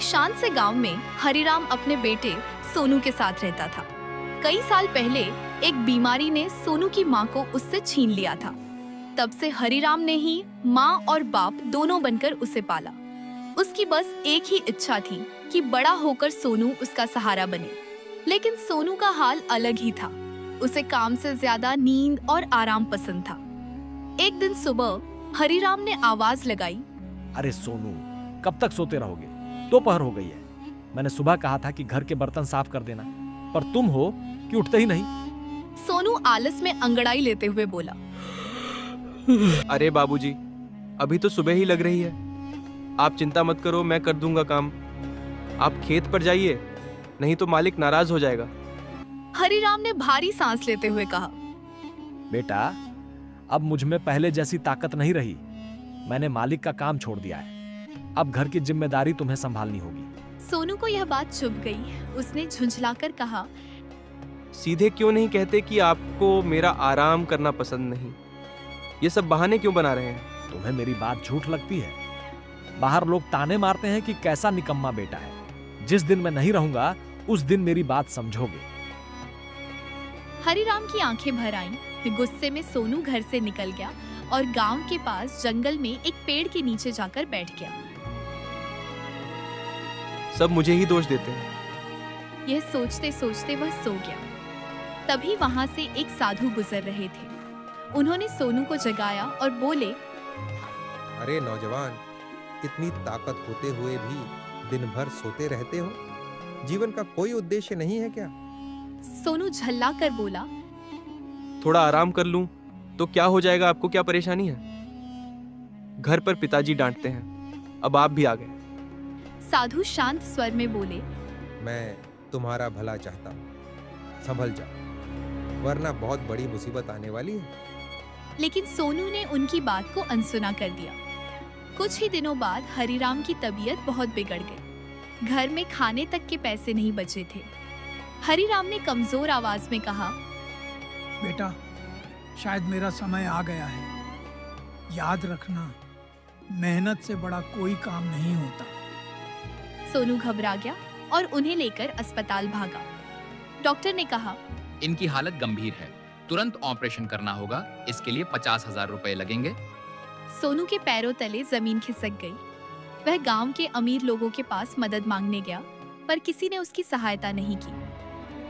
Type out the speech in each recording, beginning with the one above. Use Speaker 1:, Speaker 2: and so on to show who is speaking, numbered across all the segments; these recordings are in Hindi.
Speaker 1: एक शांत से गांव में हरिराम अपने बेटे सोनू के साथ रहता था। कई साल पहले एक बीमारी ने सोनू की माँ को उससे छीन लिया था। तब से हरिराम ने ही माँ और बाप दोनों बनकर उसे पाला। उसकी बस एक ही इच्छा थी कि बड़ा होकर सोनू उसका सहारा बने। लेकिन सोनू का हाल अलग ही था। उसे काम से ज्यादा नींद और आराम पसंद था। एक दिन सुबह हरिराम ने आवाज लगाई,
Speaker 2: अरे सोनू, कब तक सोते रहोगे? दोपहर हो गई है। मैंने सुबह कहा था कि घर के बर्तन साफ कर देना, पर तुम हो कि उठते ही नहीं।
Speaker 1: सोनू आलस में अंगड़ाई लेते हुए बोला,
Speaker 3: अरे बाबूजी, अभी तो सुबह ही लग रही है। आप चिंता मत करो, मैं कर दूंगा काम। आप खेत पर जाइए, नहीं तो मालिक नाराज हो जाएगा।
Speaker 1: हरिराम ने भारी सांस लेते हुए कहा,
Speaker 2: बेटा, अब मुझ में पहले जैसी ताकत नहीं रही। मैंने मालिक का काम छोड़ दिया है। अब घर की जिम्मेदारी तुम्हें संभालनी होगी।
Speaker 1: सोनू को यह बात चुभ गई। उसने झुंझलाकर कहा,
Speaker 3: सीधे क्यों नहीं कहते कि आपको मेरा आराम करना पसंद नहीं? ये सब बहाने क्यों बना रहे हैं?
Speaker 2: तुम्हें मेरी बात झूठ लगती है? बाहर लोग ताने मारते हैं कि कैसा निकम्मा बेटा है। जिस दिन मैं नहीं रहूंगा उस दिन मेरी बात समझोगे।
Speaker 1: हरिराम की आंखें भर आईं। गुस्से में सोनू घर से निकल गया और गांव के पास जंगल में एक पेड़ के नीचे जाकर बैठ गया।
Speaker 3: सब मुझे ही दोष देते हैं।
Speaker 1: यह सोचते सोचते वह सो गया। तभी वहां से एक साधु गुजर रहे थे। उन्होंने सोनू को जगाया और बोले,
Speaker 4: अरे नौजवान, इतनी ताकत होते हुए भी दिन भर सोते रहते हो? जीवन का कोई उद्देश्य नहीं है क्या?
Speaker 1: सोनू झल्ला कर बोला,
Speaker 3: थोड़ा आराम कर लूं तो क्या हो जाएगा? आपको क्या परेशानी है? घर पर पिताजी डांटते हैं, अब आप भी आ गए।
Speaker 1: साधु शांत स्वर में बोले,
Speaker 4: मैं तुम्हारा भला चाहता हूँ, संभल जाओ, वरना बहुत बड़ी मुसीबत आने वाली है।
Speaker 1: लेकिन सोनू ने उनकी बात को अनसुना कर दिया। कुछ ही दिनों बाद हरिराम की तबीयत बहुत बिगड़ गई। घर में खाने तक के पैसे नहीं बचे थे। हरिराम ने कमजोर आवाज में कहा,
Speaker 5: बेटा, शायद मेरा समय आ गया है। याद रखना, मेहनत से बड़ा कोई काम नहीं होता।
Speaker 1: सोनू घबरा गया और उन्हें लेकर अस्पताल भागा। डॉक्टर ने कहा,
Speaker 6: इनकी हालत गंभीर है, तुरंत ऑपरेशन करना होगा। इसके लिए 50,000 रुपए लगेंगे।
Speaker 1: सोनू के पैरों तले जमीन खिसक गई। वह गांव के अमीर लोगों के पास मदद मांगने गया, पर किसी ने उसकी सहायता नहीं की।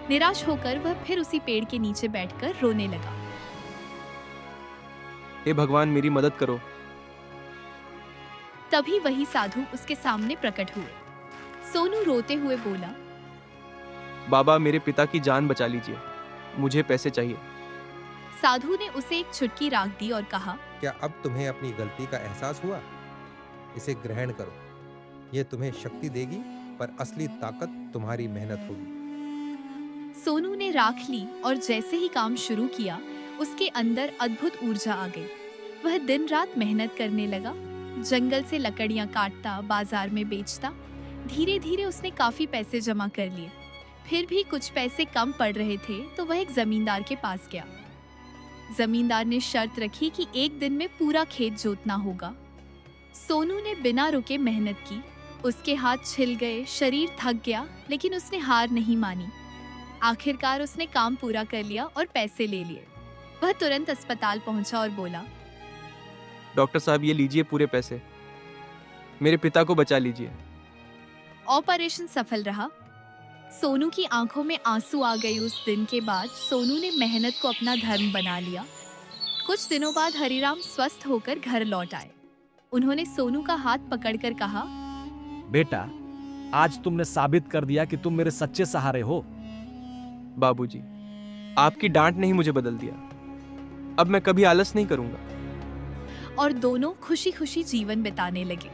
Speaker 1: निराश होकर वह फिर उसी पेड़ के नीचे बैठकर रोने लगा।
Speaker 3: हे भगवान, मेरी मदद करो।
Speaker 1: तभी वही साधु उसके सामने प्रकट हुए। सोनू रोते हुए बोला,
Speaker 3: बाबा, मेरे पिता की जान बचा लीजिए, मुझे पैसे चाहिए।
Speaker 1: साधु ने उसे एक चुटकी राख दी और कहा,
Speaker 4: क्या अब तुम्हें अपनी गलती का एहसास हुआ? इसे ग्रहण करो। यह तुम्हें शक्ति देगी, पर असली ताकत तुम्हारी मेहनत होगी।
Speaker 1: सोनू ने राख ली और जैसे ही काम शुरू किया, उसके अंदर अद्भुत ऊर्जा आ गई। वह दिन रात मेहनत करने लगा। जंगल से लकड़ियां काटता, बाजार में बेचता। धीरे धीरे उसने काफी पैसे जमा कर लिए। फिर भी कुछ पैसे कम पड़ रहे थे तो वह एक जमींदार के पास गया। जमींदार ने शर्त रखी कि एक दिन में पूरा खेत जोतना होगा। सोनू ने बिना रुके मेहनत की। उसके हाथ छिल गए, शरीर थक गया, लेकिन उसने हार नहीं मानी। आखिरकार उसने काम पूरा कर लिया और पैसे ले लिए। वह तुरंत अस्पताल पहुंचा और बोला,
Speaker 3: डॉक्टर साहब, ये लीजिए पूरे पैसे, मेरे पिता को बचा लीजिए।
Speaker 1: ऑपरेशन सफल रहा। सोनू की आंखों में आंसू आ गए। उस दिन के बाद सोनू ने मेहनत को अपना धर्म बना लिया। कुछ दिनों बाद हरिराम स्वस्थ होकर घर लौट आए। उन्होंने सोनू का हाथ पकड़कर कहा,
Speaker 2: बेटा, आज तुमने साबित कर दिया कि तुम मेरे सच्चे सहारे हो।
Speaker 3: बाबूजी, आपकी डांट ने ही मुझे बदल दिया। अब मैं कभी आलस नहीं करूंगा।
Speaker 1: और दोनों खुशी खुशी जीवन बिताने लगे।